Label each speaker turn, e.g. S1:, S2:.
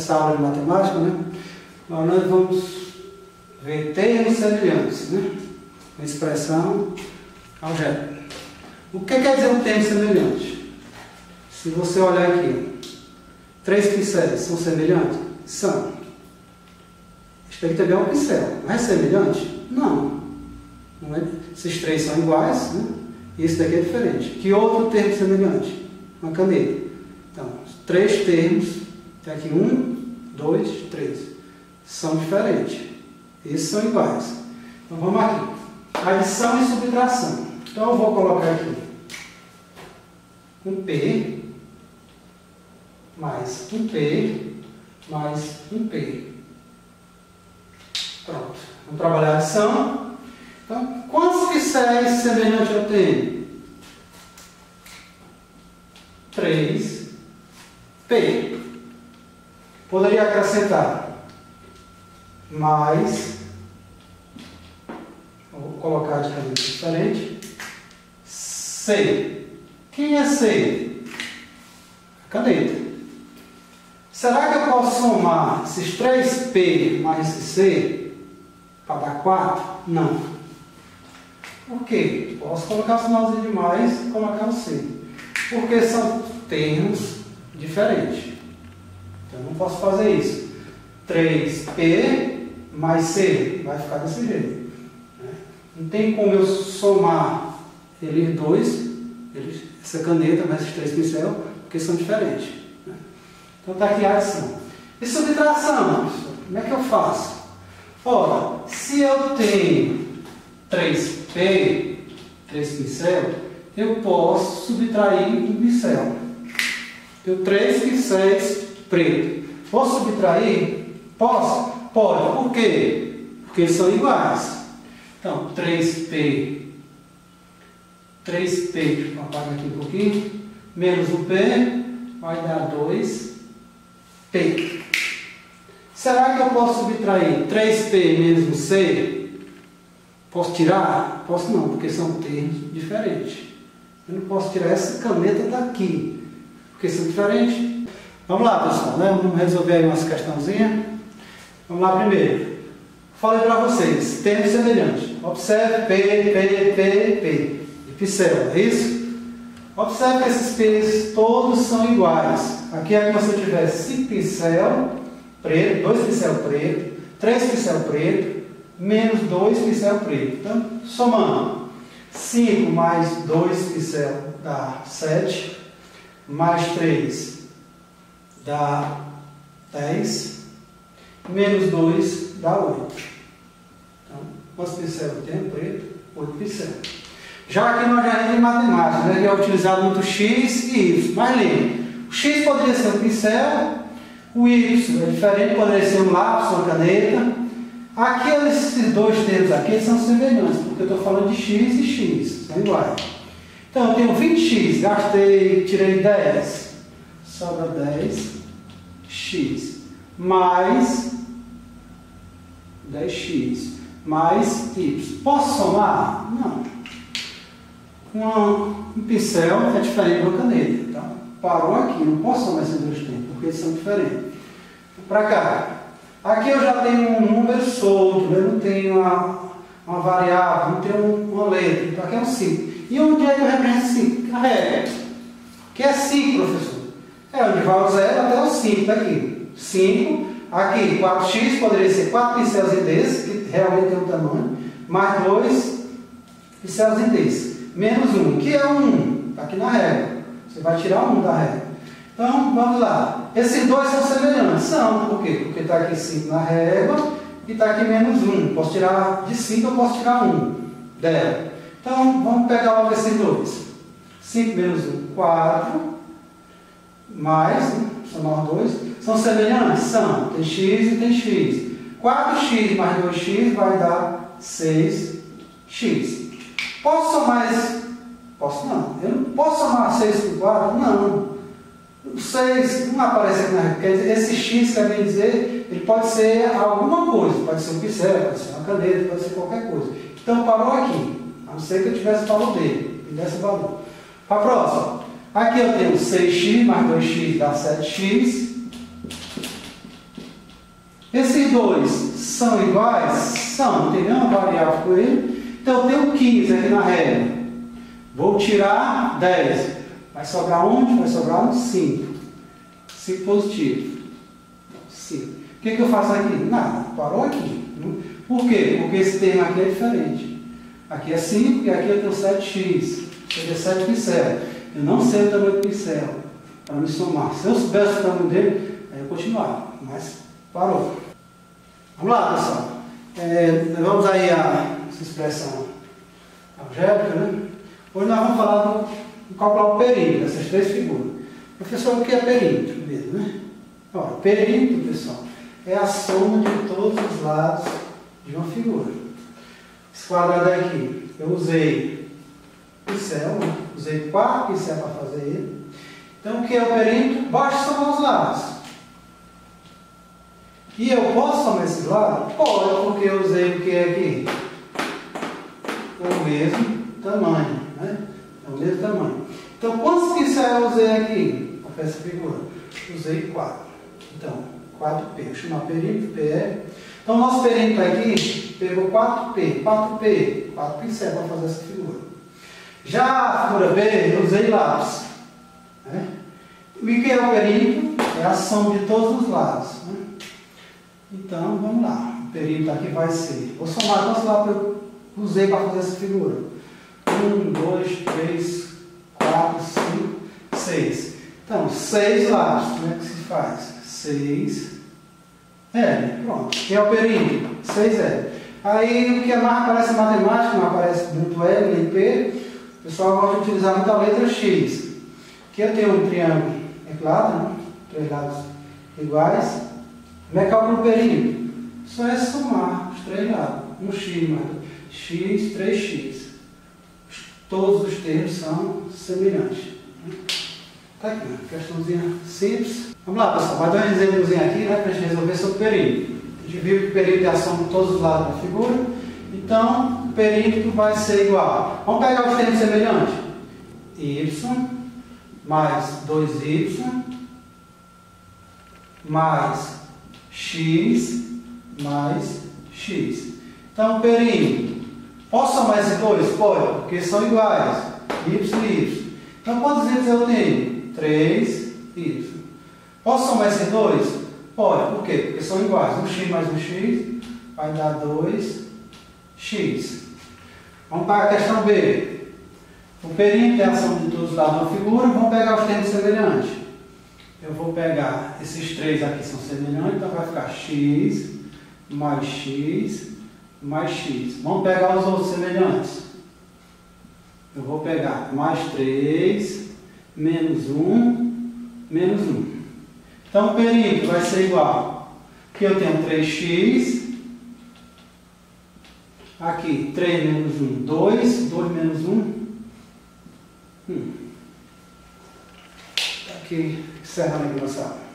S1: nessa aula de matemática, né? Mas nós vamos ver termos semelhantes, né? Uma expressão algébrica. O que quer dizer um termo semelhante? Se você olhar aqui, 3 pincéis são semelhantes? São. Este aqui também é um pincel. Não é semelhante? Não. Não é. Esses 3 são iguais, né? E esse daqui é diferente. Que outro termo semelhante? Uma caneta. Então, 3 termos. Tem aqui 1, 2, 3. São diferentes. Esses são iguais. Então, vamos aqui. Adição e subtração. Então, eu vou colocar aqui um P mais um P mais um P. Pronto. Vamos trabalhar a adição. Então, quantos pincéis semelhantes eu tenho? 3P. Poderia acrescentar mais, vou colocar de caneta diferente, C. Quem é C? Caneta. Será que eu posso somar esses 3P mais esse C para dar 4? Não. Por quê? Posso colocar o sinalzinho de mais e colocar o C. Porque são termos diferentes. Então, eu não posso fazer isso. 3P mais C vai ficar desse jeito. Não tem como eu somar eles dois, essa caneta mais esses 3 pincéis, porque são diferentes. Então está aqui a adição. E subtração? Como é que eu faço? Ora, se eu tenho 3P, 3 pincel, eu posso subtrair um pincel. Tenho 3 pincéis pretos. Posso subtrair? Posso? Pode. Por quê? Porque eles são iguais. Então, 3P, vou apagar aqui um pouquinho, menos o P, vai dar 2P. Será que eu posso subtrair 3P menos o C? Posso tirar? Posso não, porque são termos diferentes. Eu não posso tirar essa caneta daqui, porque são diferentes. Vamos lá, pessoal, né? Vamos resolver aí umas questãozinhas. Vamos lá primeiro. Falei para vocês, termos semelhantes. Observe P. De pincel, é isso? Observe que esses P's todos são iguais. Aqui é como se eu tivesse 5 pincel preto, 2 pincel preto, 3 pincel preto, menos 2 pincel preto. Então, somando, 5 mais 2 pincel dá 7, mais 3 dá 10, menos 2 dá 8. Então, quantos pincel eu tenho? Preto, 8 pincel. Já aqui nós já em matemática, né, que é utilizado muito X e Y. Mas lembre, o X poderia ser um pincel, o Y é diferente, poderia ser um lápis, uma caneta. Aqui, esses dois termos aqui são semelhantes, porque eu estou falando de X e X, são iguais. Então, eu tenho 20X, gastei, tirei 10, sobra 10X, mais 10X, mais Y. Posso somar? Não. Um pincel é diferente de uma caneta. Então, parou aqui, não posso somar esses dois termos, porque eles são diferentes. Para cá. Aqui eu já tenho um número solto, eu não tenho uma variável, não tenho uma letra. Então aqui é um 5. E onde é que eu represento 5? A regra. Que é 5, professor? É onde vai o 0 até o 5, está aqui. 5. Aqui, 4x poderia ser 4 pincelzinhos desses, que realmente tem um tamanho, mais 2 pincelzinhos desses. Menos 1, que é 1, está aqui na regra. Você vai tirar 1 da regra. Então, vamos lá. Esses dois são semelhantes. São. Por quê? Porque está aqui 5 na régua e está aqui menos 1. Posso tirar de 5, eu posso tirar 1 dela. Então, vamos pegar logo esses dois. 5 menos 1, 4. Mais, somar 2. São semelhantes? São. Tem x e tem x. 4x mais 2x vai dar 6x. Posso somar esse? Posso não. Eu não posso somar 6 por 4? Não. O 6 não aparece aqui na regra. Quer dizer, esse x quer bem dizer, ele pode ser alguma coisa. Pode ser um pincel, pode ser uma caneta, pode ser qualquer coisa. Então parou aqui. A não ser que eu tivesse o valor dele. E desse valor. Para a próxima. Aqui eu tenho 6x mais 2x dá 7x. Esses dois são iguais? São, não tem nenhuma variável com ele. Então eu tenho 15 aqui na régua. Vou tirar 10. Vai sobrar onde? Vai sobrar um 5. 5 positivo. 5. O que eu faço aqui? Nada. Parou aqui. Por quê? Porque esse termo aqui é diferente. Aqui é 5 e aqui eu tenho 7x. Seria 7 pincel. Eu não sei o tamanho do pincel para me somar. Se eu soubesse o tamanho dele, aí eu continuava. Mas parou. Vamos lá, pessoal. Vamos aí a essa expressão algébrica, né? Hoje nós vamos falar do calcular o perímetro dessas três figuras. Professor, o que é perímetro mesmo, né? Olha, perímetro, pessoal, é a soma de todos os lados de uma figura. Esse quadrado aqui, eu usei pincel, né? Usei 4 pincéis para fazer ele. Então, o que é o perímetro? Basta somar os lados. E eu posso somar esses lados? Pode, porque eu usei o que é aqui? O mesmo tamanho, né? É o mesmo tamanho. Então, quantos pincéis eu usei aqui para essa figura? Usei 4. Então, 4P. Vou chamar perímetro, PE. Então, o nosso perímetro aqui pegou 4P. 4P, 4 pincéis para fazer essa figura. Já a figura B, eu usei lápis. Né? E o que é o perímetro? É a soma de todos os lados. Né? Então, vamos lá. O perímetro aqui vai ser... Vou somar quantos lápis eu usei para fazer essa figura. 1, 2, 3, 4, 5, 6. Então, 6 lados. Como é que se faz? 6 L. Pronto. Que é o perímetro? 6L. Aí, o que mais aparece em matemática, não aparece muito L nem P, o pessoal gosta de utilizar muito a letra X. Aqui eu tenho um triângulo equilátero, né? 3 lados iguais. Como é que calcula o perímetro? Só é somar os 3 lados. 1x mais x, 3x. Todos os termos são semelhantes. Está aqui, uma questãozinha simples. Vamos lá, pessoal. Vai dar um exemplozinho aqui, né, para a gente resolver sobre o perímetro. A gente viu que o perímetro é a soma de todos os lados da figura. Então, o perímetro vai ser igual. Vamos pegar os termos semelhantes. Y mais 2y mais x mais x. Então, o perímetro. Posso somar esses dois? Pode, porque são iguais. Y e y. Então, quantos y eu tenho? 3y. Posso somar esses dois? Pode, por quê? Porque são iguais. 1x mais 1x vai dar 2x. Vamos para a questão B. O perímetro é a soma de todos os lados da figura. Vamos pegar os termos semelhantes. Eu vou pegar esses 3 aqui são semelhantes, então vai ficar x mais x mais x. Vamos pegar os outros semelhantes. Eu vou pegar mais 3, menos 1, menos 1. Então, o perímetro vai ser igual. Aqui eu tenho 3x. Aqui, 3 menos 1, 2. 2 menos 1, 1. Aqui, encerrando aqui nossa aula.